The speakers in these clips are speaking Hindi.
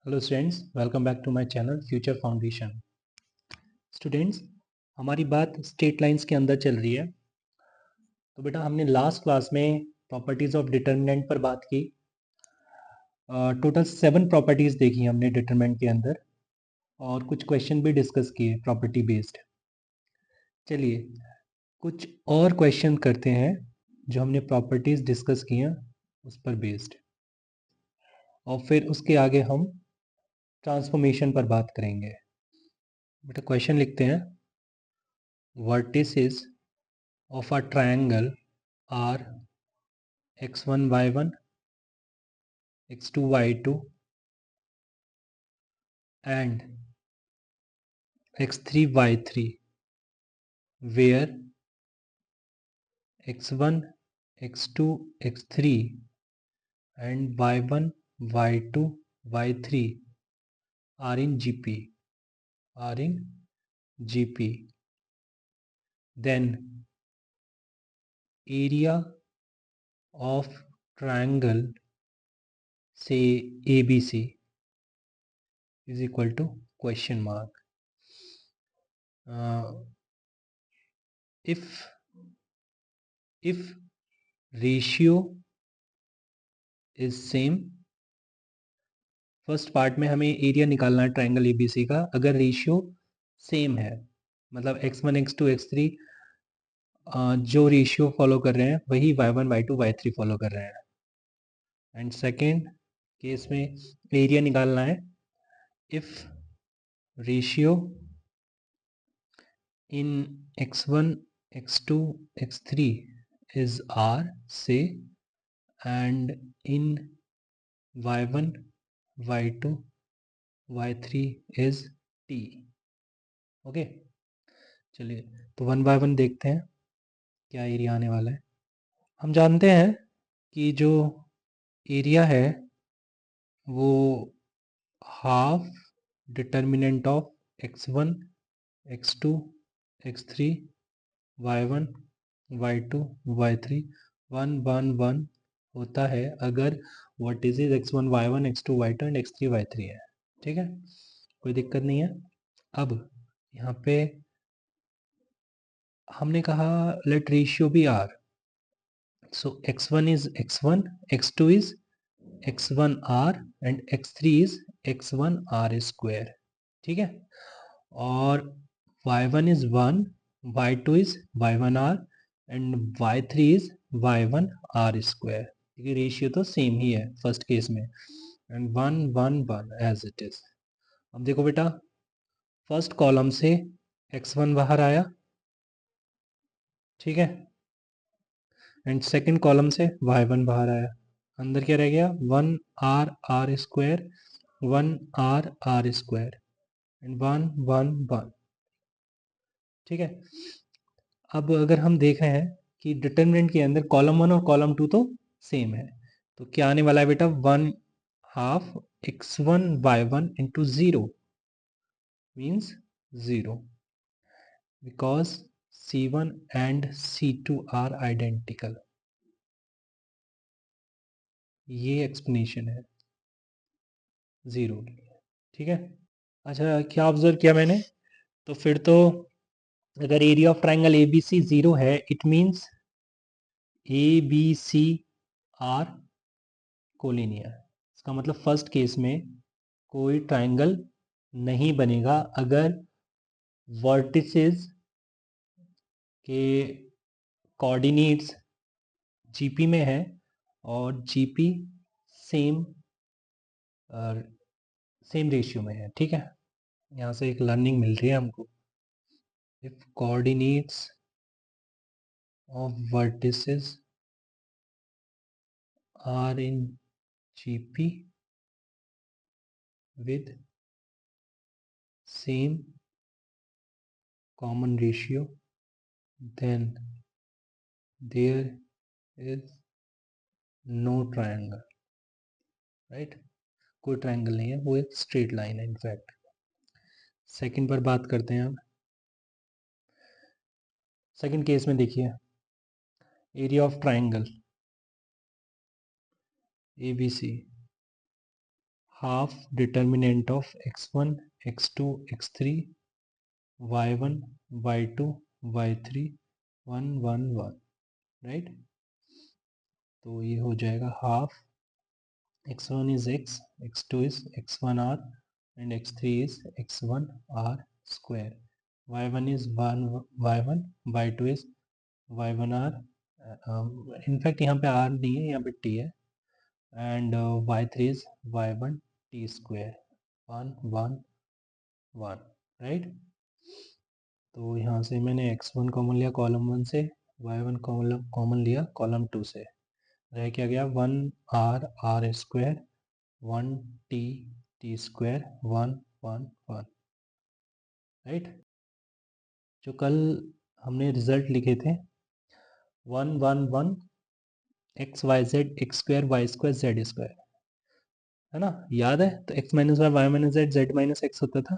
Hello students, welcome back to my channel future foundation. Students, हमारी बात स्ट्रेट लाइंस के अंदर चल रही है। तो बेटा, हमने लास्ट क्लास में प्रॉपर्टीज ऑफ डिटरमिनेंट पर बात की। टोटल 7 प्रॉपर्टीज देखी हमने डिटरमिनेंट के अंदर और कुछ क्वेश्चन भी डिस्कस किए प्रॉपर्टी बेस्ड। चलिए कुछ और क्वेश्चन करते हैं जो हमने प्रॉपर्टीज डिस्कस की हैं उस पर बेस्ड, और फिर उसके आगे हम ट्रांसफॉर्मेशन पर बात करेंगे। बेटा क्वेश्चन लिखते हैं, vertices of a triangle are x1 y1 x2 y2 and x3 y3 where x1 x2 x3 and y1 y2 y3 are in gp then area of triangle say abc is equal to question mark. If ratio is same, first part में हमें एरिया निकालना है ट्रायंगल एबीसी का। अगर रेशियो सेम है, मतलब x1 x2 x3 जो रेशियो फॉलो कर रहे हैं वही y1 y2 y3 फॉलो कर रहे हैं। एंड सेकेंड केस में एरिया निकालना है if ratio in x1 x2 x3 is r say and in y1 y2 y3 is t। Okay, चलिए तो वन बाय वन देखते हैं क्या एरिया आने वाला है। हम जानते हैं कि जो एरिया है वो half determinant of x1 x2 x3 y1 y2 y3 1 1 1 होता है अगर vertices x1 y1 x2 y2 and x3 y3 है। ठीक है, कोई दिक्कत नहीं है। अब यहाँ पे हमने कहा let ratio be R, so x1 is x1, x2 is x1r and x3 is x1r square। ठीक है, और y1 is 1, y2 is y1r and y3 is y1r square, क्योंकि रेशियो तो सेम ही है फर्स्ट केस में, एंड 1 1 1 एज इट इज। अब देखो बेटा, फर्स्ट कॉलम से x1 बाहर आया, ठीक है, एंड सेकंड कॉलम से y1 बाहर आया। अंदर क्या रह गया, 1r square 1r square and 1 1 1। ठीक है, अब अगर हम देख रहे हैं कि डिटरमिनेंट के अंदर कॉलम 1 और कॉलम 2 तो सेम है, तो क्या आने वाला है बेटा, 1 half x1 y1 into 0 means 0 because c1 and c2 are identical. ये एक्सप्लेनेशन है 0 के लिए। ठीक है, अच्छा क्या ऑब्जर्व किया मैंने, तो फिर तो अगर area of triangle A B C 0 है, it means A B C are collinear. इसका मतलब फर्स्ट केस में कोई ट्राइंगल नहीं बनेगा अगर वर्टिसेस के कोऑर्डिनेट्स जीपी में है और जीपी सेम सेम रेशियो में है। ठीक है, यहाँ से एक लर्निंग मिल रही है हमको। If coordinates of vertices are in GP with same common ratio, then there is no triangle, right? कोई ट्रायंगल नहीं है, वो एक स्ट्रेट लाइन है इनफैक्ट। सेकंड पर बात करते हैं अब। सेकंड केस में देखिए, area of triangle ABC half determinant of x1 x2 x3 y1 y2 y3 1 1 1, right. तो ये हो जाएगा half x1 is x, x2 is x1 r and x3 is x1 r square, y1 is 1 y1, y2 is y1 r, in fact यहाँ पे r नहीं है, यहाँ पे t है, and y3 is y1 t square 1 1 1, right. तो यहाँ से मैंने x1 कॉमन लिया कॉलम 1 से, y1 कॉमन लिया कॉलम 2 से, रह क्या गया 1 r r square 1 t t square 1 1 1, right. जो कल हमने रिजल्ट लिखे थे 1 1 1 x Y z x square Y square Z square, है ना, याद है। तो x minus y y minus z z minus x होता था।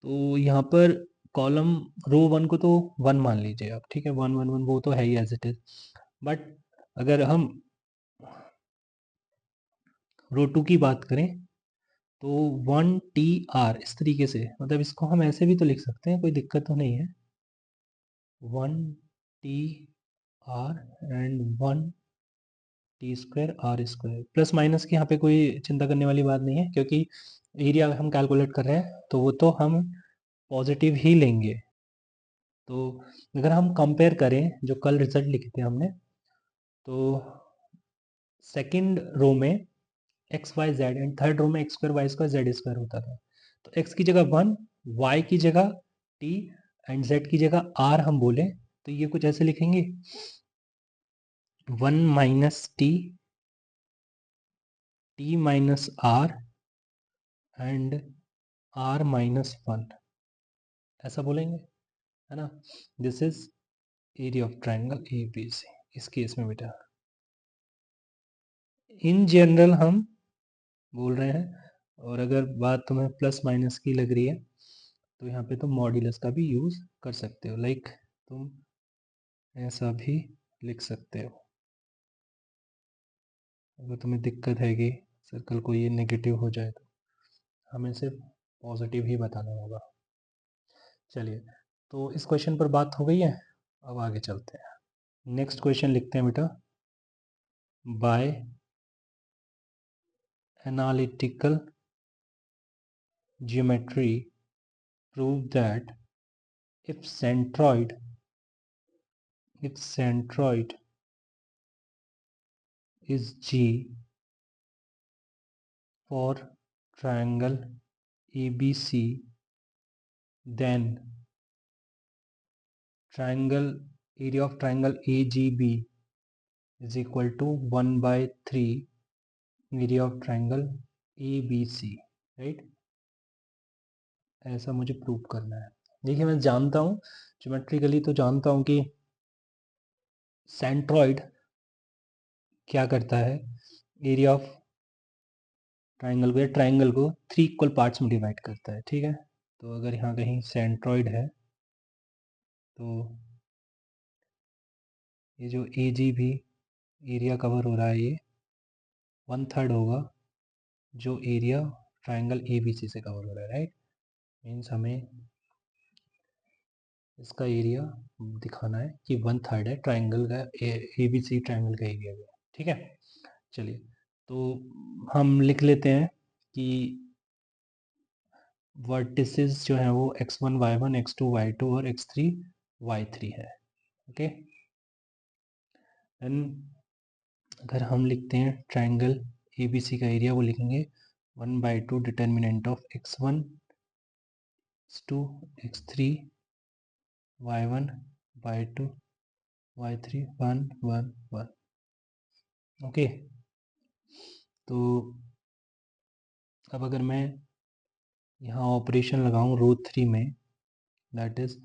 तो यहाँ पर कॉलम रो 1 को तो 1 मान लीजिए आप, ठीक है, 1 1 1 वो तो है ही एज इट इज। बट अगर हम रो 2 की बात करें तो 1 टी आर इस तरीके से, मतलब इसको हम ऐसे भी तो लिख सकते हैं, कोई दिक्कत तो नहीं है। 1 t r and 1 t square r square, plus minus की यहाँ पे कोई चिंता करने वाली बात नहीं है, क्योंकि एरिया हम कैलकुलेट कर रहे हैं तो वो तो हम पॉजिटिव ही लेंगे। तो अगर हम कंपेयर करें जो कल रिजल्ट लिखे थे हमने, तो सेकंड रो में X Y Z and third row में X square Y square Z square होता था। तो एक्स की जगह 1, वाई की जगह टी एंड जेड की जगह आर हम बोले तो ये कुछ ऐसे लिखेंगे 1 minus t t minus r and r minus 1, ऐसा बोलेंगे, है ना। This is area of triangle A B C इस केस में बेटा। इन जनरल हम बोल रहे हैं, और अगर बात तुम्हें प्लस माइनस की लग रही है तो यहाँ पे तुम मॉड्यूलस का भी यूज़ कर सकते हो, लाइक तुम ऐसा भी लिख सकते हो। अगर तुम्हें दिक्कत है कि सर्कल को ये नेगेटिव हो जाए तो हमें सिर्फ पॉजिटिव ही बताना होगा। चलिए, तो इस क्वेश्चन पर बात हो गई है, अब आगे चलते हैं। नेक्स्ट क्वेश्चन लिखते हैं बेटा, by analytical geometry prove that if centroid is G for triangle ABC, then area of triangle AGB is equal to 1 by 3 area of triangle ABC, right. ऐसा मुझे प्रूव करना है। देखिए, मैं जानता हूँ ज्योमेट्रिकली, तो जानता हूँ कि सेंट्रॉइड क्या करता है, एरिया ऑफ ट्राइंगल को या ट्राइंगल को 3 इक्वल पार्ट्स में डिवाइड करता है, ठीक है। तो अगर यहाँ कहीं सेंट्रॉइड है तो ये जो ए जी भी एरिया कवर हो रहा है ये 1/3 होगा जो area triangle A B C से कवर हो रहा है, राइट। मीन्स हमें इसका एरिया दिखाना है कि 1/3 है ट्राइंगल का, ए बी सी ट्राइंगल का एरिया भी, ठीक है। चलिए, तो हम लिख लेते हैं कि वर्टिसेस जो है वो x1 y1 x2 y2 और x3 y3 है, ओके। देन अगर हम लिखते हैं ट्राइंगल ए बी सी का एरिया, वो लिखेंगे 1/2 determinant of x1 x2 x3 y1 y2 y3 1 1 1, okay. तो अब अगर मैं यहाँ ऑपरेशन लगाऊं रो 3 में, that is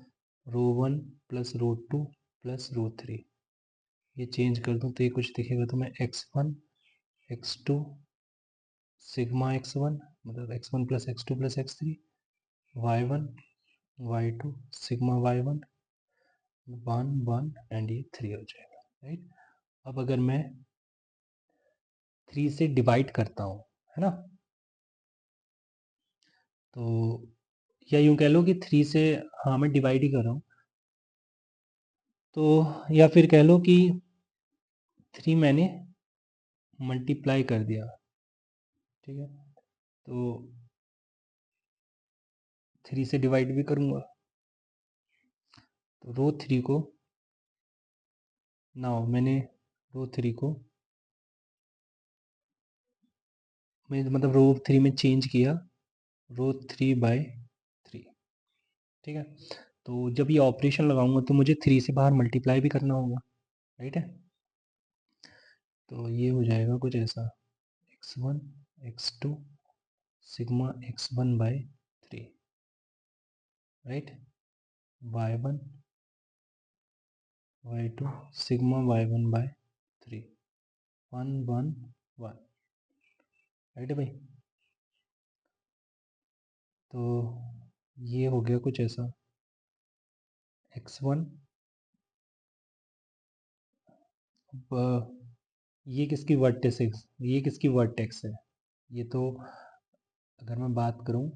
row 1 plus row 2 plus row 3, ये चेंज कर दूं तो ये कुछ दिखेगा, तो मैं x1 x2 सिग्मा x1 मतलब x1 plus x2 plus x3 y1 y2 sigma y1 1 1 and ये 3 हो जाएगा, राइट। अब अगर मैं 3 से डिवाइड करता हूँ, है ना, तो या यूं कह लो कि 3 से, हाँ मैं डिवाइड ही कर रहा हूँ, तो या फिर कह लो कि 3 मैंने मल्टीप्लाई कर दिया, ठीक है, तो 3 से डिवाइड भी करूँगा, तो रो 3 को, नाउ मैंने रो 3 को मैं मतलब रो 3 में चेंज किया, रो 3/3, ठीक है। तो जब ये ऑपरेशन लगाऊंगा तो मुझे 3 से बाहर मल्टीप्लाई भी करना होगा, राइट है। तो ये हो जाएगा कुछ ऐसा, x1 x2 sigma x1/3, right, y1 y2 sigma y1/3, 1 1 1, right है भाई। तो ये हो गया कुछ ऐसा, x1, अब ये किसकी वर्टेक्स, ये किसकी वर्टेक्स है, ये तो अगर मैं बात करूं,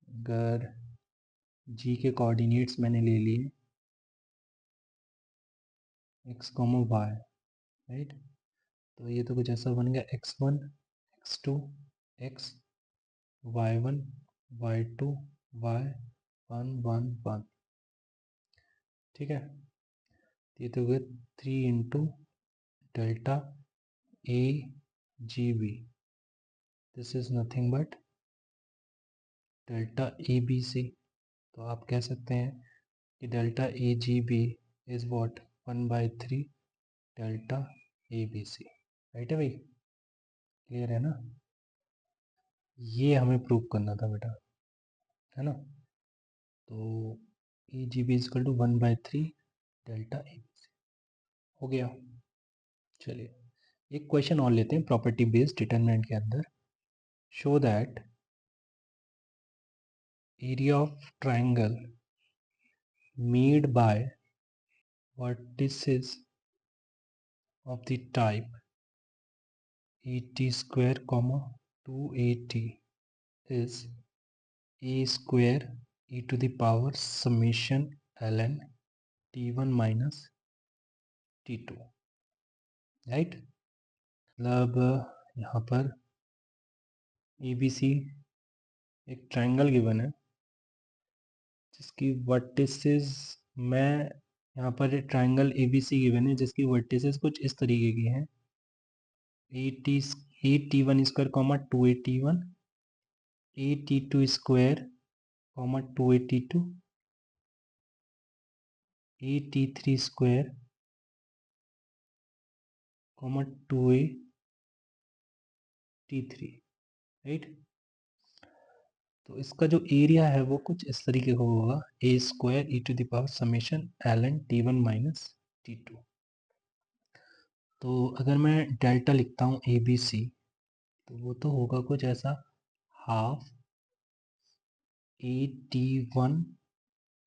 अगर जी के कोऑर्डिनेट्स मैंने ले लिए x, y, राइट, तो ये तो कुछ ऐसा बन गया x1 x2 x, y1 y2 y 1 1 1, ठीक है। ये तो हो गया 3 into delta A G B, this is nothing but delta A B C. तो आप कह सकते हैं कि delta A G B is what 1/3 delta A B C, right है भाई, क्लियर है ना। ये हमें प्रूव करना था बेटा, है ना। तो A G B equal to 1/3 delta A B C हो गया। चलिए एक क्वेश्चन और लेते हैं प्रॉपर्टी बेस्ड डिटरमिनेंट के अंदर। Show that area of triangle made by vertices of the type at square comma 2at is a square e to the power summation ln t1 minus t2, right. मतलब यहाँ पर ए बी सी एक ट्राइंगल गिवन है जिसकी वर्टिसेस, मैं यहाँ पर एक triangle A B C given है जिसकी वर्टिसेस कुछ इस तरीके की हैं, a t one square comma 2at1, a t two square comma 2at2, a t three square comma 2at3, right. तो इसका जो एरिया है वो कुछ इस तरीके का होगा, A square E to the power summation ln t1 minus t2। तो अगर मैं डेल्टा लिखता हूँ ए बी सी, तो वो तो होगा कुछ ऐसा, half a t one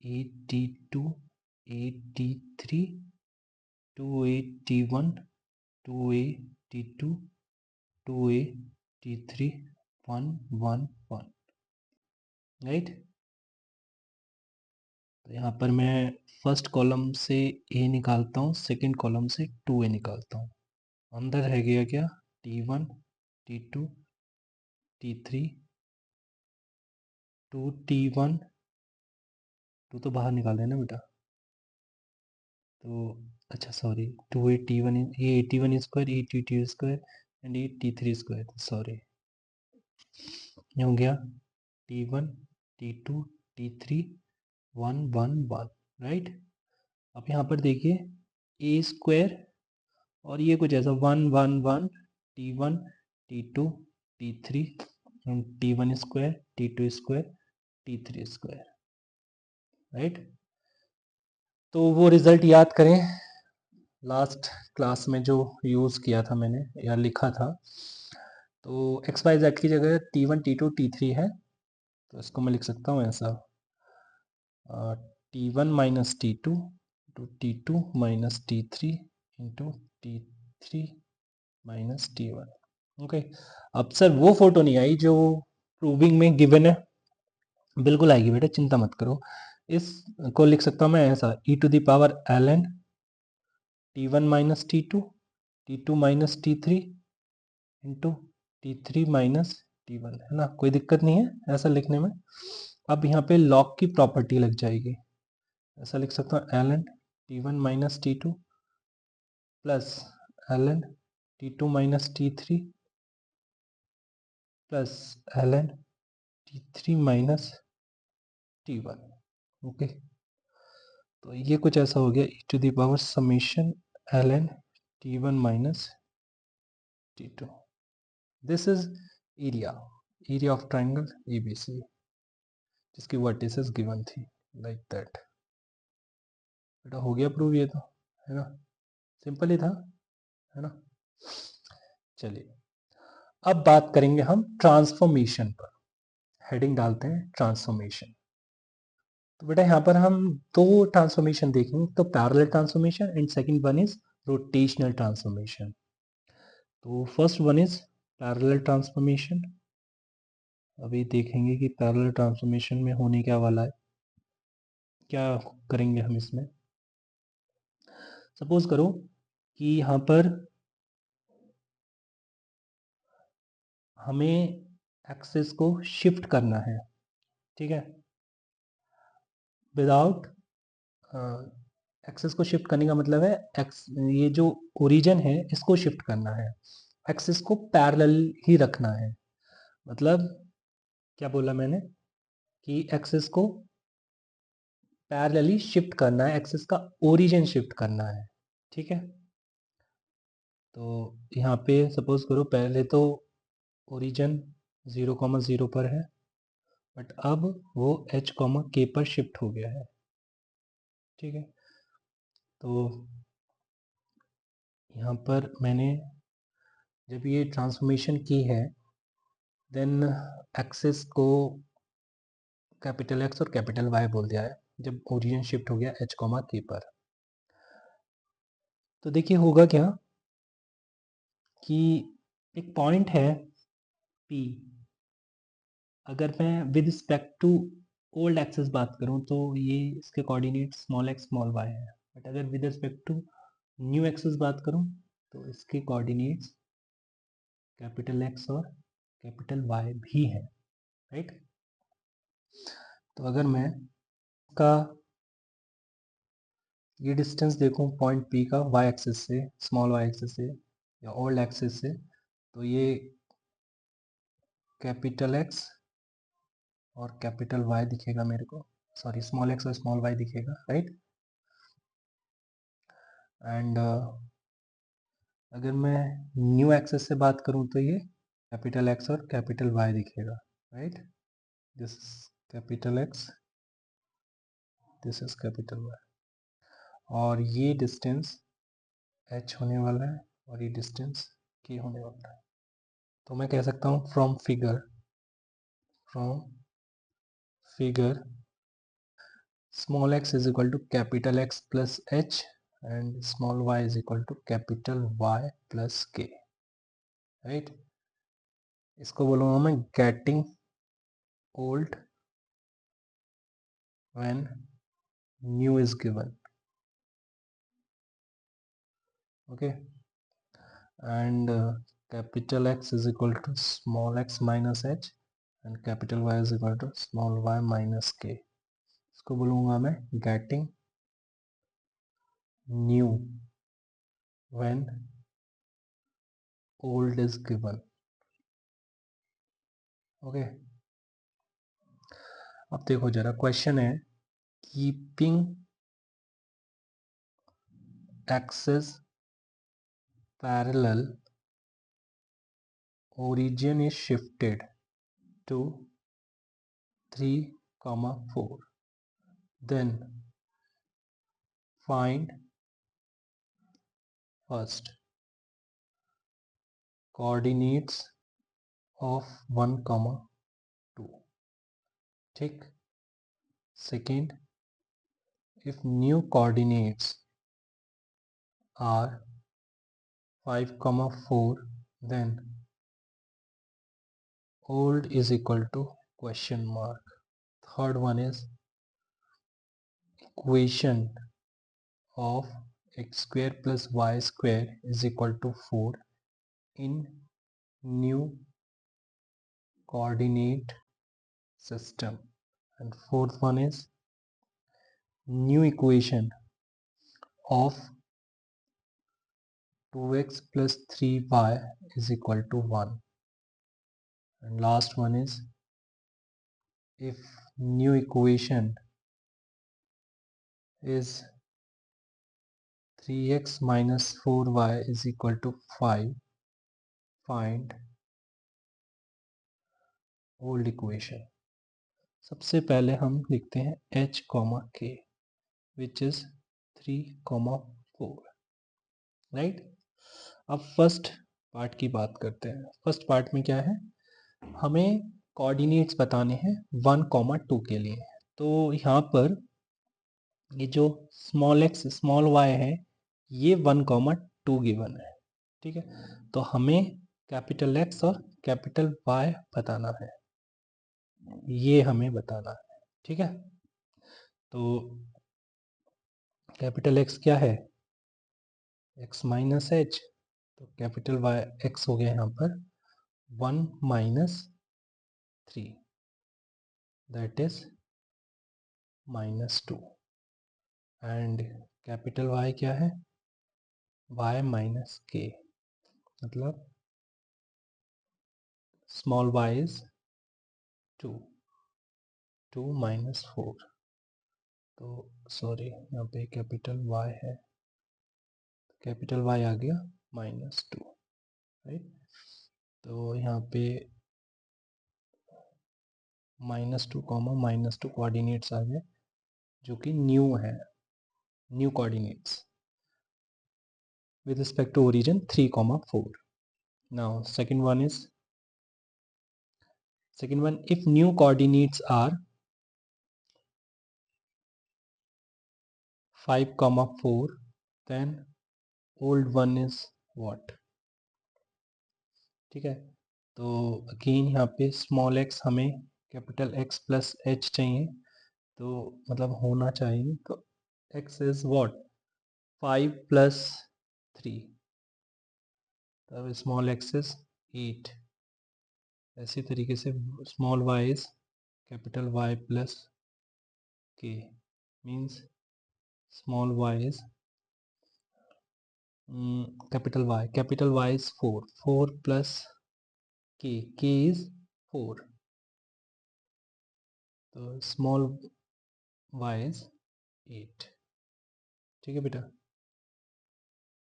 a t two a t three 2at1 2at2 2at3 1 1 1, right. तो यहाँ पर मैं फर्स्ट कॉलम से ए निकालता हूँ, सेकंड कॉलम से 2a निकालता हूँ। अंदर रह गया क्या, t1 t2 t3 2t1, 2 तो बाहर निकाल रहे हैं ना बेटा, तो अच्छा सॉरी 2at1 ये 81 square a t two square and a t three square, sorry ये हो गया t1 t2 t3 1 1 1, राइट। अब यहाँ पर देखिए ए स्क्वायर और ये कुछ ऐसा 1 1 1 t1 t2 t3 t1 square t2 square t3 square, right. तो वो रिजल्ट याद करें लास्ट क्लास में जो यूज़ किया था मैंने या लिखा था। तो एक्स वाई जेड की जगह t1 t2 t3 है, तो इसको मैं लिख सकता हूँ ऐसा, t1 minus t2 to t2 minus t3 into t3 minus t1, okay. अब सर वो फोटो नहीं आई जो प्रूविंग में गिवन है, बिल्कुल आएगी बेटा, चिंता मत करो। इस को लिख सकता हूँ मैं ऐसा, E to the power ln t1 minus t2 minus t3 into t3 minus t1, है ना, कोई दिक्कत नहीं है ऐसा लिखने में। अब यहाँ पे लॉग की प्रॉपर्टी लग जाएगी, ऐसा लिख सकता हूँ ln t1 minus t2 plus ln t2 minus t3 plus ln t3 minus t1। Okay, तो ये कुछ ऐसा हो गया, e to the power summation ln t1 minus t2। This is area of triangle ABC, जिसकी वर्टिसेस गिवन थी, लाइक दैट। बेटा हो गया प्रूव ये तो, है ना, सिंपल ही था, है ना। चलिए अब बात करेंगे हम ट्रांसफॉर्मेशन पर, हेडिंग डालते हैं ट्रांसफॉर्मेशन। तो बेटा यहाँ पर हम दो ट्रांसफॉर्मेशन देखेंगे, तो parallel transformation and second one is rotational transformation. तो first one is parallel transformation. अभी देखेंगे कि पैरेलल ट्रांसफॉर्मेशन में होने क्या वाला है, क्या करेंगे हम इसमें। सपोज करो कि यहाँ पर हमें एक्सेस को शिफ्ट करना है, ठीक है, विदाउट एक्सेस को शिफ्ट करने का मतलब है एक्स, ये जो ओरिजिन है इसको शिफ्ट करना है, एक्सेस को पैरेलल ही रखना है। मतलब क्या बोला मैंने कि एक्सेस को पैरेलली शिफ्ट करना है, एक्सेस का ओरिजिन शिफ्ट करना है, ठीक है। तो यहाँ पे सपोज करो पहले तो ओरिजिन 0,0 पर है, बट अब वो h,k पर शिफ्ट हो गया है, ठीक है। तो यहाँ पर मैंने जब ये ट्रांसफॉर्मेशन की है, देन एक्सेस को कैपिटल X और कैपिटल Y बोल दिया है, जब ओरिजिन शिफ्ट हो गया h,k पर। तो देखिए होगा क्या कि एक पॉइंट है P, अगर मैं with respect to old axes बात करूं तो ये इसके coordinate small x small y है, बट अगर with respect to new axes बात करूं तो इसके कोऑर्डिनेट्स कैपिटल X और कैपिटल Y भी है, राइट। तो अगर मैं का ये डिस्टेंस देखूं पॉइंट P का y एक्सिस से, स्मॉल y एक्सिस से या ओल्ड एक्सिस से, तो ये कैपिटल X और कैपिटल Y दिखेगा मेरे को, सॉरी स्मॉल x और स्मॉल y दिखेगा, राइट। एंड अगर मैं न्यू एक्सेस से बात करूं तो ये कैपिटल X और कैपिटल Y दिखेगा, right. This is capital X, this is capital Y, और ये डिस्टेंस h होने वाला है और ये डिस्टेंस k होने वाला है। तो मैं कह सकता हूँ from figure small x is equal to capital X plus h and small y is equal to capital Y plus k, right. इसको बोलूँगा मैं getting old when new is given, okay. And capital X is equal to small x minus h and capital Y is equal to small y minus k। इसको बोलूँगा मैं getting new when old is given, okay. अब देखो जरा, क्वेश्चन है keeping axes parallel, origin is shifted to 3, 4, then find first coordinates of 1, 2, ठीक। second, if new coordinates are 5, 4, then old is equal to question mark। third one is equation of x square plus y square is equal to 4 in new coordinate system. And fourth one is new equation of 2x plus 3y is equal to 1. And last one is if new equation is 3x minus 4y is equal to 5, find old equation. सबसे पहले हम लिखते हैं h, k which is 3, 4, right. अब फर्स्ट पार्ट की बात करते हैं। फर्स्ट पार्ट में क्या है, हमें कोऑर्डिनेट्स बताने हैं 1, 2 के लिए। तो यहाँ पर ये जो स्मॉल x स्मॉल y है ये 1, 2 गिवन है, ठीक है। तो हमें कैपिटल X और कैपिटल Y बताना है, ये हमें बताना है, ठीक है। तो कैपिटल X क्या है, x माइनस एच, तो कैपिटल Y x हो गया यहाँ पर 1 minus 3 that is -2 and capital Y क्या है y माइनस k, मतलब स्मॉल y इज 2 माइनस 4, तो सॉरी यहाँ पे कैपिटल Y है, कैपिटल Y आ गया -2, राइट। तो यहाँ पे -2 कोऑर्डिनेट्स आ गए जो कि न्यू है, new coordinates with respect to origin 3, 4. Now second one if new coordinates are 5, 4 then old one is what, ठीक है। तो अगेन यहाँ पे स्मॉल x हमें कैपिटल X प्लस h चाहिए, तो मतलब होना चाहिए, तो x इज व्हाट 5 प्लस 3, तब स्मॉल x इज 8। ऐसी तरीके से small y is capital Y plus k means small y is capital Y is 4 plus k is 4, तो स्मॉल y is 8, ठीक है बेटा।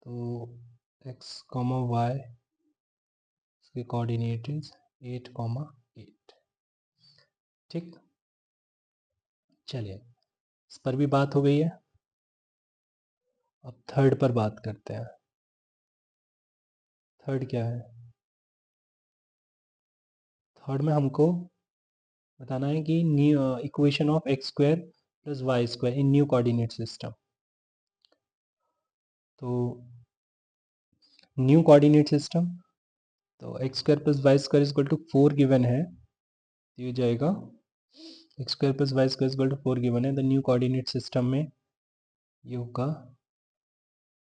तो x, y इसके कोऑर्डिनेट इज 8, 8, ठीक। चलिए इस पर भी बात हो गई है, अब थर्ड पर बात करते हैं। थर्ड क्या है, थर्ड में हमको बताना है कि equation of x square plus y square in new coordinate system. तो न्यू कोऑर्डिनेट सिस्टम, तो x square plus y square is equal to 4 given है, तो ये जाएगा x square plus y square is equal to 4 given है, द न्यू कोऑर्डिनेट सिस्टम में ये होगा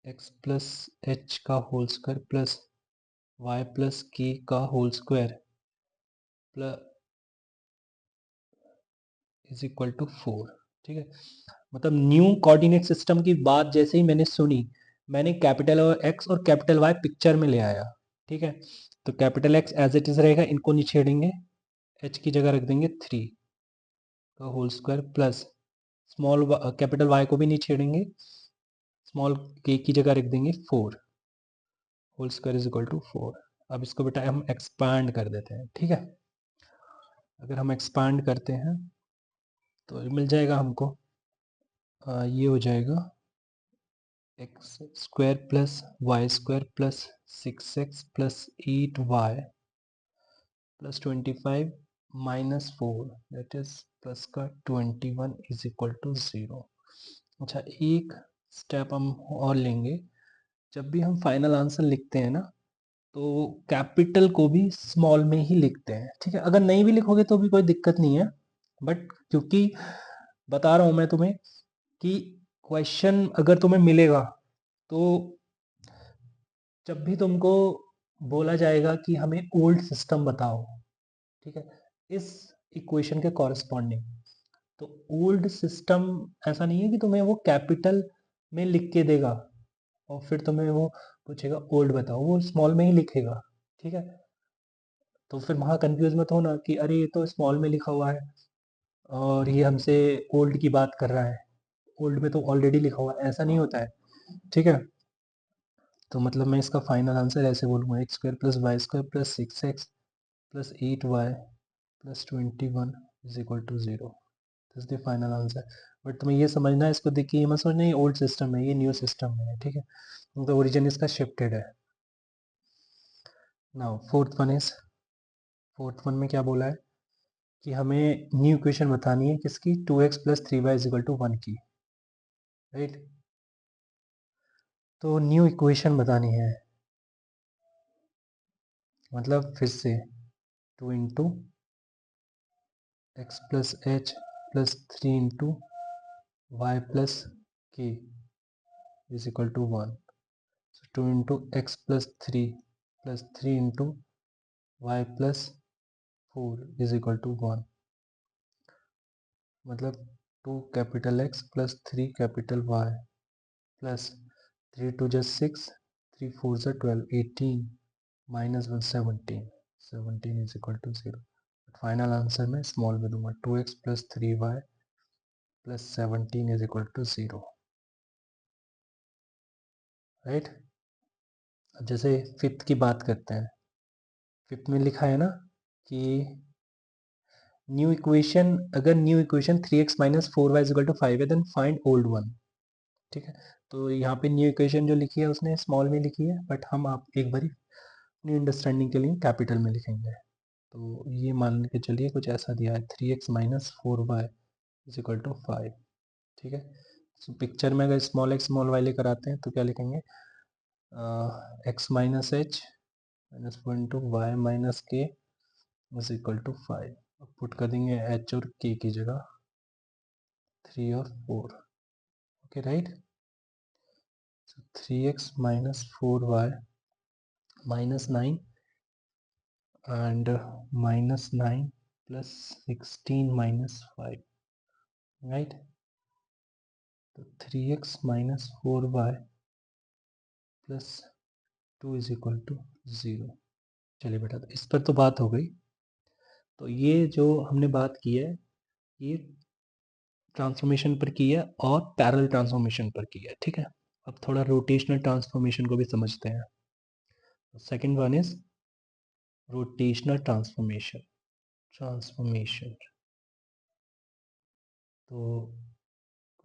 एक्स प्लस एच का whole square plus y plus k का whole square plus is equal to 4, ठीक है। मतलब न्यू कोऑर्डिनेट सिस्टम की बात जैसे ही मैंने सुनी, मैंने कैपिटल एक्स और कैपिटल वाई पिक्चर में ले आया, ठीक है। तो capital x as it is रहेगा, इनको नहीं छेड़ेंगे, एच की जगह रख देंगे 3 का whole square plus small capital y को भी नहीं छेड़ेंगे, स्मॉल के की जगह रख देंगे 4 whole square is equal to 4। अब इसको बेटा हम एक्सपांड कर देते हैं, ठीक है। अगर हम एक्सपांड करते हैं तो मिल जाएगा हमको, ये हो जाएगा x square plus y square plus 6x plus 8y plus 25 minus 4 that is plus का 21 इज इक्वल टू 0। अच्छा, एक स्टेप हम और लेंगे, जब भी हम फाइनल आंसर लिखते हैं ना, तो कैपिटल को भी स्मॉल में ही लिखते हैं, ठीक है। अगर नहीं भी लिखोगे तो भी कोई दिक्कत नहीं है, बट क्योंकि बता रहा हूं मैं तुम्हें कि क्वेश्चन अगर तुम्हें मिलेगा तो जब भी तुमको बोला जाएगा कि हमें ओल्ड सिस्टम बताओ, ठीक है, इस इक्वेशन के कॉरस्पॉन्डिंग, तो ओल्ड सिस्टम ऐसा नहीं है कि तुम्हें वो कैपिटल में लिख के देगा और फिर तुम्हें वो पूछेगा ओल्ड बताओ, वो स्मॉल में ही लिखेगा, ठीक है। तो फिर वहाँ कंफ्यूज मत होना कि अरे ये तो स्मॉल में लिखा हुआ है और ये हमसे ओल्ड की बात कर रहा है, ओल्ड में तो ऑलरेडी लिखा हुआ है, ऐसा नहीं होता है, ठीक है। तो मतलब मैं इसका फाइनल आंसर ऐसे बोलूँगा, x square plus y square plus 6x plus 8y plus 21 is equal to 0। This is the final answer. But तुम्हें ये समझना है, इसको देख के ये मत समझना ये ओल्ड सिस्टम है, ये न्यू सिस्टम है, ठीक है, तो ओरिजिन इसका शिफ्टेड है। नाउ फोर्थ वन में क्या बोला है कि हमें न्यू इक्वेशन बतानी है किसकी, 2x plus 3y is equal to 1 की, राइट। तो न्यू इक्वेशन बतानी है, मतलब फिर से 2 into X plus H plus 3 into Y plus K is equal to 1। 2 into X plus three into Y plus 4 is equal to 1, मतलब 2 capital X plus 3 capital Y plus 3 two just 6, 3 4 जा 12, 18 minus 1 17, 17 is equal to 0। Final answer में स्मॉल में दूंगा, 2x plus 3y plus 17 is equal to 0, right. अब जैसे फिफ्थ की बात करते हैं, फिफ्थ में लिखा है ना कि न्यू इक्वेशन, अगर new equation 3x minus 4y is equal to 5 है देन फाइंड ओल्ड वन, ठीक है। तो यहाँ पे न्यू इक्वेशन जो लिखी है उसने स्मॉल में लिखी है, बट हम आप एक बारी अपनी अंडरस्टैंडिंग के लिए कैपिटल में लिखेंगे। तो ये मान के चलिए कुछ ऐसा दिया है, 3x minus 4y is equal to 5, ठीक है। तो पिक्चर में अगर स्मॉल एक्स स्मॉल वाई लेकर आते हैं तो क्या लिखेंगे, x minus h minus 1 to y minus k is equal to 5। अब पुट कर देंगे एच और के की जगह 3 और 4, okay right. So 3x minus 4y minus 9 and minus 9 plus 16 minus 5, right? तो 3x minus 4y plus 2 is equal to 0। चलिए बेटा, तो इस पर तो बात हो गई। तो ये जो हमने बात की है ये ट्रांसफॉर्मेशन पर की है और पैरेलल ट्रांसफॉर्मेशन पर की है, ठीक है। अब थोड़ा रोटेशनल ट्रांसफॉर्मेशन को भी समझते हैं। Second one is rotational transformation तो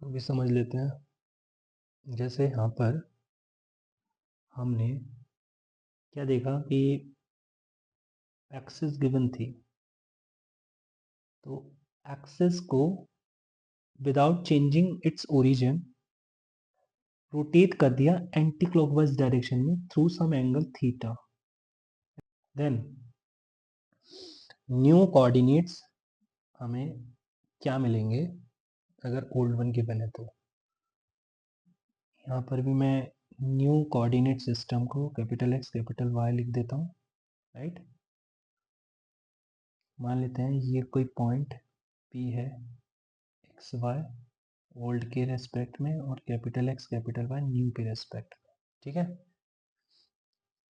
भी समझ लेते हैं। जैसे यहाँ पर हमने क्या देखा कि एक्सिस गिवन थी, तो एक्सिस को without changing its origin rotate कर दिया एंटी क्लॉकवाइज डायरेक्शन में through some angle theta. Then new coordinates हमें क्या मिलेंगे अगर ओल्ड वन गिवन है तो। यहाँ पर भी मैं न्यू कोऑर्डिनेट सिस्टम को कैपिटल एक्स कैपिटल वाई लिख देता हूँ, राइट। मान लेते हैं ये कोई पॉइंट पी है एक्स वाई ओल्ड के रेस्पेक्ट में और capital x capital y new के रेस्पेक्ट में, ठीक है।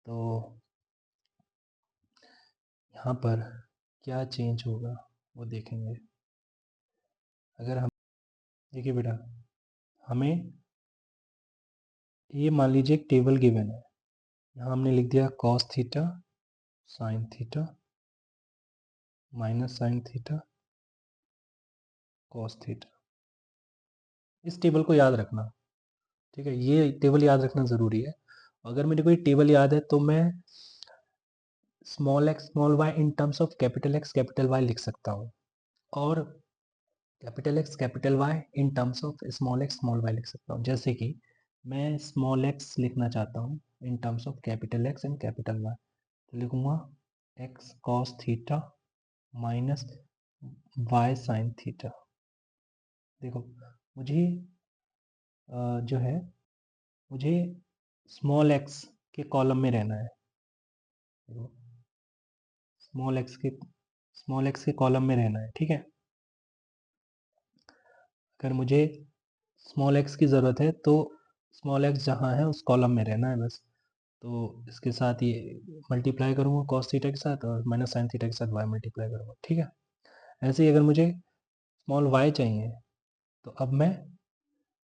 तो यहाँ पर क्या चेंज होगा वो देखेंगे। अगर हम देखिए बेटा, हमें ये मान लीजिए एक टेबल गिवन है, यहाँ हमने लिख दिया cos theta sine theta minus sine theta cos theta. इस टेबल को याद रखना, ठीक है, ये टेबल याद रखना ज़रूरी है। अगर मेरे को ये टेबल याद है तो मैं small x small y in terms of capital x capital y लिख सकता हूँ और capital x capital y in terms of small x small y लिख सकता हूँ। जैसे कि मैं स्मॉल एक्स लिखना चाहता हूँ in terms of capital x and capital y, तो लिखूँगा x cos theta minus y sine theta. देखो मुझे जो है मुझे स्मॉल एक्स के कॉलम में रहना है। देखो स्मॉल एक्स के कॉलम में रहना है, ठीक है। अगर मुझे स्मॉल एक्स की ज़रूरत है तो स्मॉल एक्स जहाँ है उस कॉलम में रहना है बस। तो इसके साथ ये मल्टीप्लाई करूँगा कॉस थीटा के साथ और माइनस साइन थीटा के साथ वाई मल्टीप्लाई करूँगा, ठीक है। ऐसे ही अगर मुझे स्मॉल वाई चाहिए तो अब मैं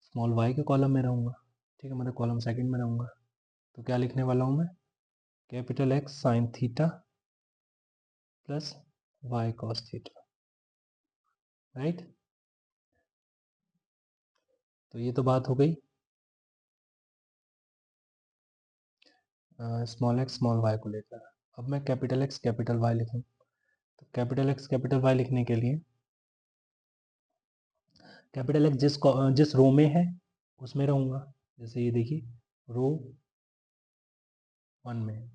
स्मॉल वाई के कॉलम में रहूँगा, ठीक है, मतलब कॉलम सेकंड में रहूँगा। तो क्या लिखने वाला हूँ मैं, capital x sine theta plus Y cos theta, right. तो ये तो बात हो गई स्मॉल एक्स स्मॉल वाई को लेकर। अब मैं कैपिटल एक्स कैपिटल वाई लिखूँ, तो कैपिटल एक्स कैपिटल वाई लिखने के लिए कैपिटल एक्स जिस रो में है उसमें रहूँगा। जैसे ये देखिए रो 1 में,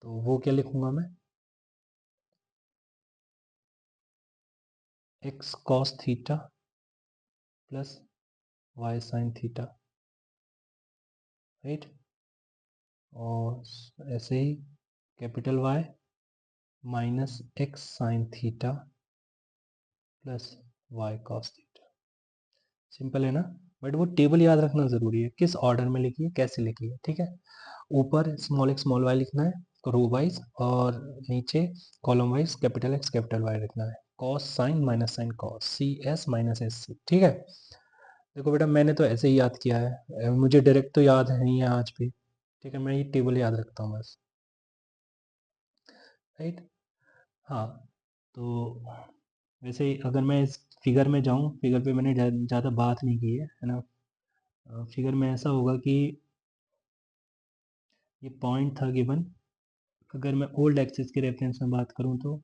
तो वो क्या लिखूँगा मैं, x cos theta plus Y sine theta, right. और ऐसे ही capital Y minus x sine theta plus Y cos theta. Simple है ना, बट वो टेबल याद रखना ज़रूरी है, किस ऑर्डर में लिखिए कैसे लिखिए, ठीक है। ऊपर स्मॉल एक्स स्मॉल वाई लिखना है रो वाइज और नीचे column wise capital x capital y लिखना है, cos sine minus sine cos, c s minus s c, ठीक है। देखो बेटा मैंने तो ऐसे ही याद किया है, मुझे डायरेक्ट तो याद नहीं है आज भी, ठीक है, मैं ये टेबल याद रखता हूँ बस, राइट। हाँ तो वैसे ही अगर मैं इस फिगर में जाऊँ, फिगर पे मैंने ज़्यादा बात नहीं की है ना। फिगर में ऐसा होगा कि ये पॉइंट था गिवन, अगर मैं ओल्ड एक्सिस के रेफरेंस में बात करूँ तो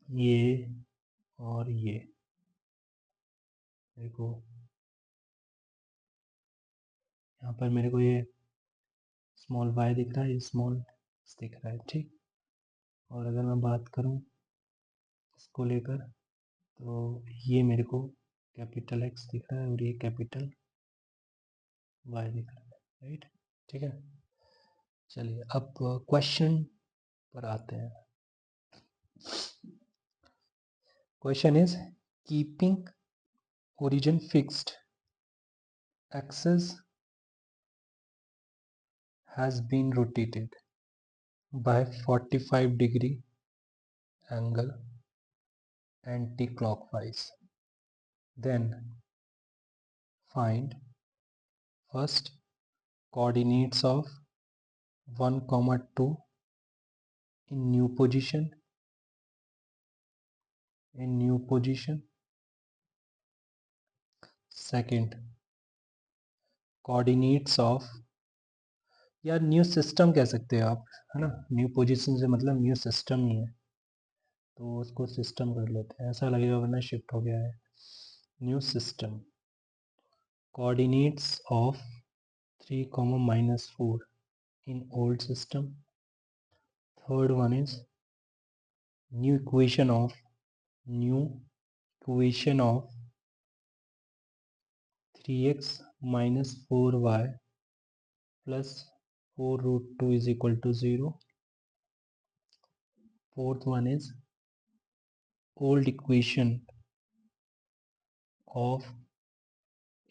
ये और ये, देखो यहाँ पर मेरे को ये स्मॉल वाई दिख रहा है, ये स्मॉल दिख रहा है, ठीक। और अगर मैं बात करूँ इसको लेकर तो ये मेरे को कैपिटल एक्स दिख रहा है और ये कैपिटल वाई दिख रहा है, राइट, ठीक है। चलिए अब क्वेश्चन पर आते हैं। Question is keeping origin fixed, axis has been rotated by 45 degree angle anti-clockwise. Then find first coordinates of 1, 2 in new position. Second coordinates of, यार न्यू सिस्टम कह सकते हो आप, है ना, न्यू पोजीशन से मतलब न्यू सिस्टम ही है, तो उसको सिस्टम कर लेते हैं, ऐसा लगेगा वरना शिफ्ट हो गया है। New system coordinates of 3, -4 in old system. Third one is new equation of 3x minus 4y plus 4 root 2 is equal to 0. Fourth one is old equation of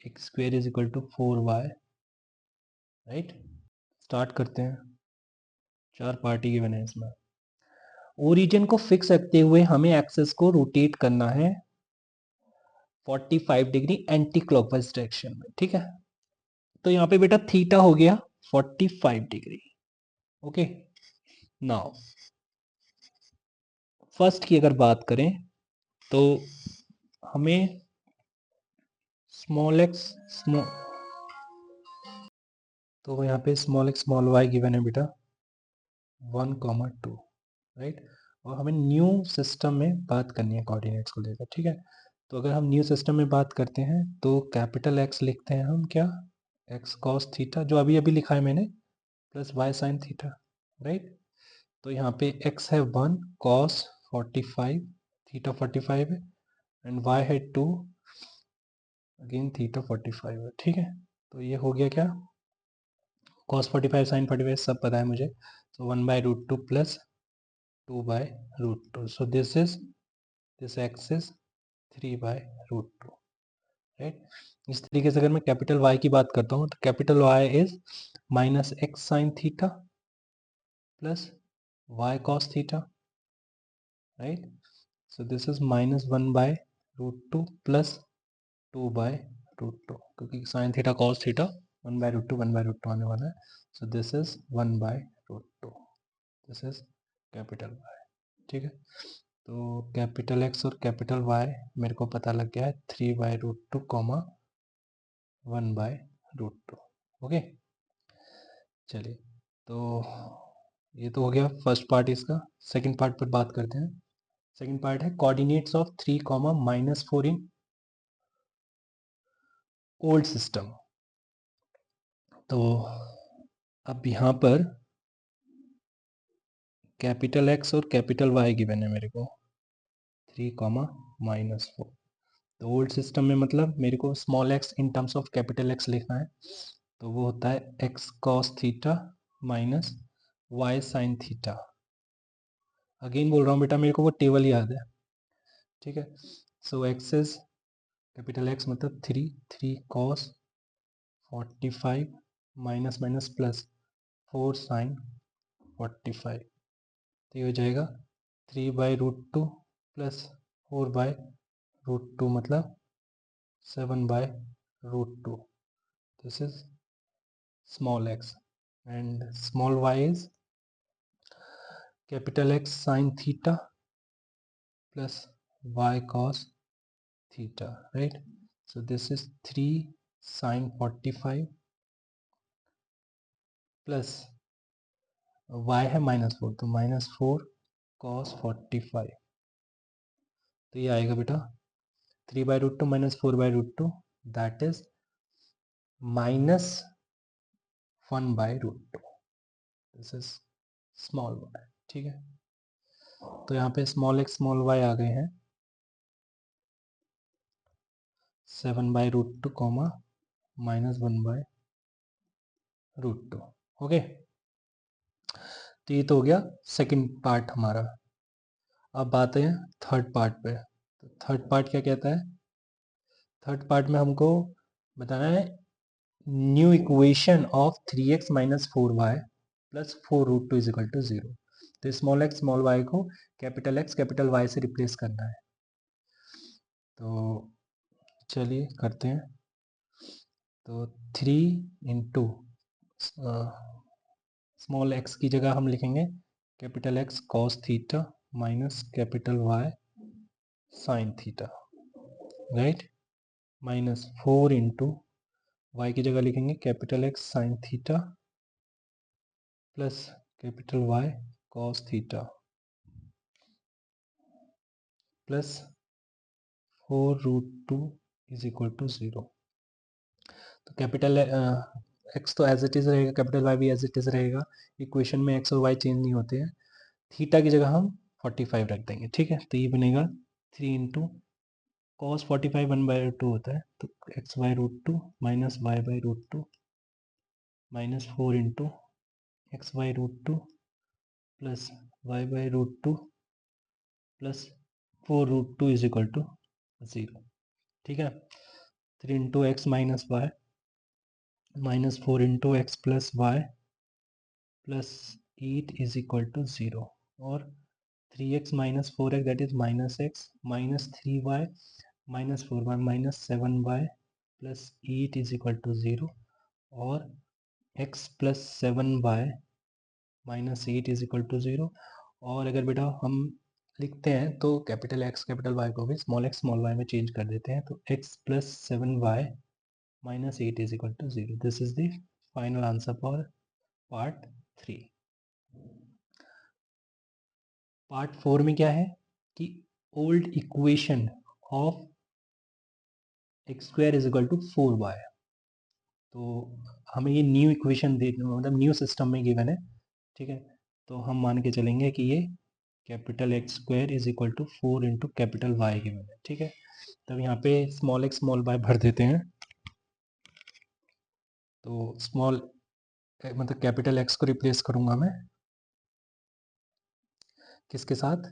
x square is equal to 4y, right. Start करते हैं, 4 पार्टी के बने इसमें। ओरिजिन को फिक्स रखते हुए हमें एक्सेस को रोटेट करना है 45 डिग्री एंटी क्लॉकवाइज डायरेक्शन में, ठीक है। तो यहाँ पे बेटा थीटा हो गया 45 डिग्री, ओके। नाउ फर्स्ट की अगर बात करें तो हमें स्मॉल एक्स स्मॉल, तो यहाँ पे small x small y given है बेटा 1, 2, राइट। और हमें न्यू सिस्टम में बात करनी है कोऑर्डिनेट्स को लेकर, ठीक है। तो अगर हम न्यू सिस्टम में बात करते हैं तो कैपिटल एक्स लिखते हैं हम, क्या, एक्स कॉस थीटा जो अभी अभी लिखा है मैंने, plus Y sine theta, right. तो यहाँ पे x है 1 cos 45 थीटा 45 है एंड y है 2 अगेन थीटा 45 है, ठीक है। तो ये हो गया क्या, cos 45 sin 45 सब पता है मुझे, so 1/√2 plus 2/√2, so this x is 3/√2, right. इस तरीके से अगर मैं कैपिटल Y की बात करता हूँ तो capital Y is minus x sine theta plus y cos theta, right. So this is -1/√2 plus 2/√2, क्योंकि साइन थीटा cos थीटा 1/√2 आने वाला है, सो this is 1/√2, this is capital Y, ठीक है। तो कैपिटल X और कैपिटल Y मेरे को पता लग गया है 3/√2 कॉमा 1/√2, ओके। चलिए, तो ये तो हो गया फर्स्ट पार्ट इसका। सेकंड पार्ट पर बात करते हैं। सेकंड पार्ट है coordinates of 3, -4 in old system. तो अब यहाँ पर कैपिटल X और कैपिटल Y गिवन है मेरे को 3, -4। तो ओल्ड सिस्टम में मतलब मेरे को small x in terms of capital X लिखना है, तो वो होता है x cos theta minus y sin theta. Again बोल रहा हूँ बेटा, मेरे को वो टेबल याद है, ठीक है। सो x इज कैपिटल X मतलब 3 cos 45 minus minus plus 4 sin 45, तो ये हो जाएगा 3/√2 प्लस 4/√2 मतलब 7/√2। This is small x and small y is capital X sin theta plus y cos theta, right? So this is 3 sin 45 plus y है -4, तो -4 cos 45, तो ये आएगा बेटा 3/√2 minus 4/√2, that is -1/√2। This is small y, ठीक है। तो यहाँ पे स्मॉल x स्मॉल y आ गए हैं 7/√2 कॉमा -1/√2, ओके। तो ये तो हो गया सेकंड पार्ट हमारा। अब बात है थर्ड पार्ट पे। तो थर्ड पार्ट क्या कहता है, थर्ड पार्ट में हमको बताना है new equation of 3x minus 4y plus 4√2 is equal to 0। तो स्मॉल x स्मॉल y को कैपिटल X कैपिटल Y से रिप्लेस करना है, तो चलिए करते हैं। तो 3 × स्मॉल x की जगह हम लिखेंगे capital X cos theta minus capital Y sin theta, right. -4 × y की जगह लिखेंगे capital X sin theta plus capital Y cos theta plus 4√2 is equal to 0। तो कैपिटल x तो एज इट इज रहेगा, कैपिटल Y भी एज इट इज रहेगा। इक्वेशन में x और y चेंज नहीं होते हैं। थीटा की जगह हम 45 रख देंगे, ठीक है। तो ये बनेगा 3 × cos 45 1/√2 होता है, तो x/√2 minus y/√2 minus 4 × x/√2 plus y/√2 plus 4√2 is equal to 0, ठीक है। 3 × x minus y minus 4 × x plus y plus 8 is equal to 0, और 3x minus 4x that is -x minus 3y minus 4y minus 7y plus 8 is equal to 0, और x plus 7y minus 8 is equal to 0। और अगर बेटा हम लिखते हैं तो कैपिटल X कैपिटल Y को भी स्मॉल x स्मॉल y में चेंज कर देते हैं, तो x plus 7y minus 8 is equal to 0। This is the final answer for part 3। Part 4 में क्या है कि old equation of x² is equal to 4y। तो हमें ये न्यू इक्वेशन दे मतलब न्यू सिस्टम में गिवन है, ठीक है। तो हम मान के चलेंगे कि ये capital x square is equal to 4 into capital y given है, ठीक है। तब यहाँ पे स्मॉल एक्स स्मॉल वाई भर देते हैं। तो स्मॉल मतलब कैपिटल एक्स को रिप्लेस करूंगा मैं किसके साथ,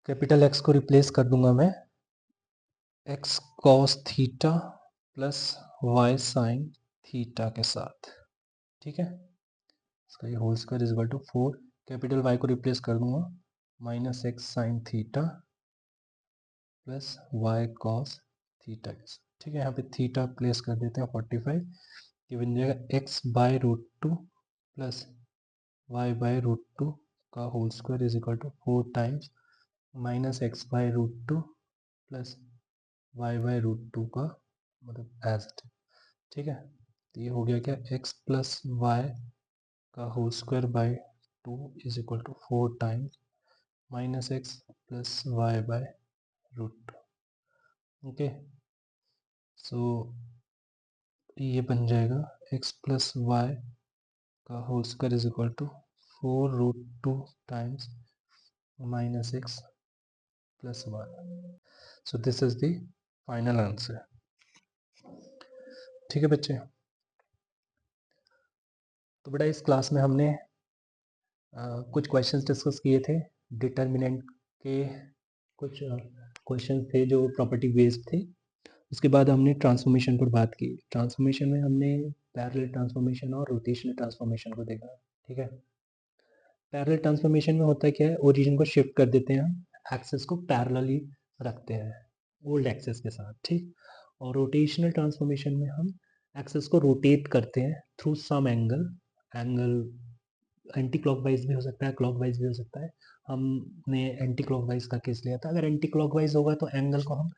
कैपिटल एक्स को रिप्लेस कर दूंगा मैं x cos theta plus Y sine theta के साथ, ठीक है। इसका ये whole square is equal to 4, capital y को रिप्लेस कर दूंगा minus x sine theta plus Y cos theta के साथ, ठीक है। यहाँ पे थीटा प्लेस कर देते हैं 45, ये बन जाएगा X by root two plus Y by root two का whole square is equal to 4 times minus X by root two plus Y by root two का मतलब एज, ठीक है। तो ये हो गया क्या, एक्स प्लस वाई का whole square by 2 is equal to 4 times minus X plus Y by root two, okay. So ये बन जाएगा एक्स प्लस वाई का whole square is equal to 4 root 2 times minus X plus Y. So this is the final answer, ठीक है बच्चे। तो बेटा इस क्लास में हमने कुछ क्वेश्चंस डिस्कस किए थे, डिटर्मिनेंट के कुछ क्वेश्चंस थे जो प्रॉपर्टी बेस्ड थे। उसके बाद हमने ट्रांसफॉर्मेशन पर बात की। ट्रांसफॉर्मेशन में हमने पैरेलल ट्रांसफॉर्मेशन और रोटेशनल ट्रांसफॉर्मेशन को देखा, ठीक है। पैरेलल ट्रांसफॉर्मेशन में होता क्या है, ओरिजिन को शिफ्ट कर देते हैं हम, एक्सेस को पैरेलली रखते हैं ओल्ड एक्सेस के साथ, ठीक। और रोटेशनल ट्रांसफॉर्मेशन में हम एक्सेस को रोटेट करते हैं through some angle, angle anti clockwise भी हो सकता है, क्लॉकवाइज भी हो सकता है। हमने एंटी क्लॉकवाइज का केस लिया था। अगर एंटी क्लॉकवाइज होगा तो एंगल को हम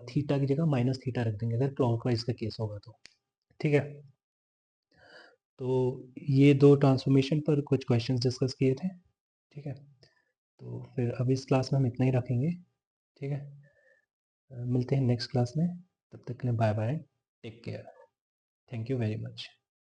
थीटा की जगह माइनस थीटा रख देंगे, अगर क्लॉकवाइज का केस होगा तो, ठीक है। तो ये दो ट्रांसफॉर्मेशन पर कुछ क्वेश्चंस डिस्कस किए थे, ठीक है। तो फिर अभी इस क्लास में हम इतना ही रखेंगे, ठीक है। मिलते हैं नेक्स्ट क्लास में, तब तक के लिए bye bye, take care, thank you very much.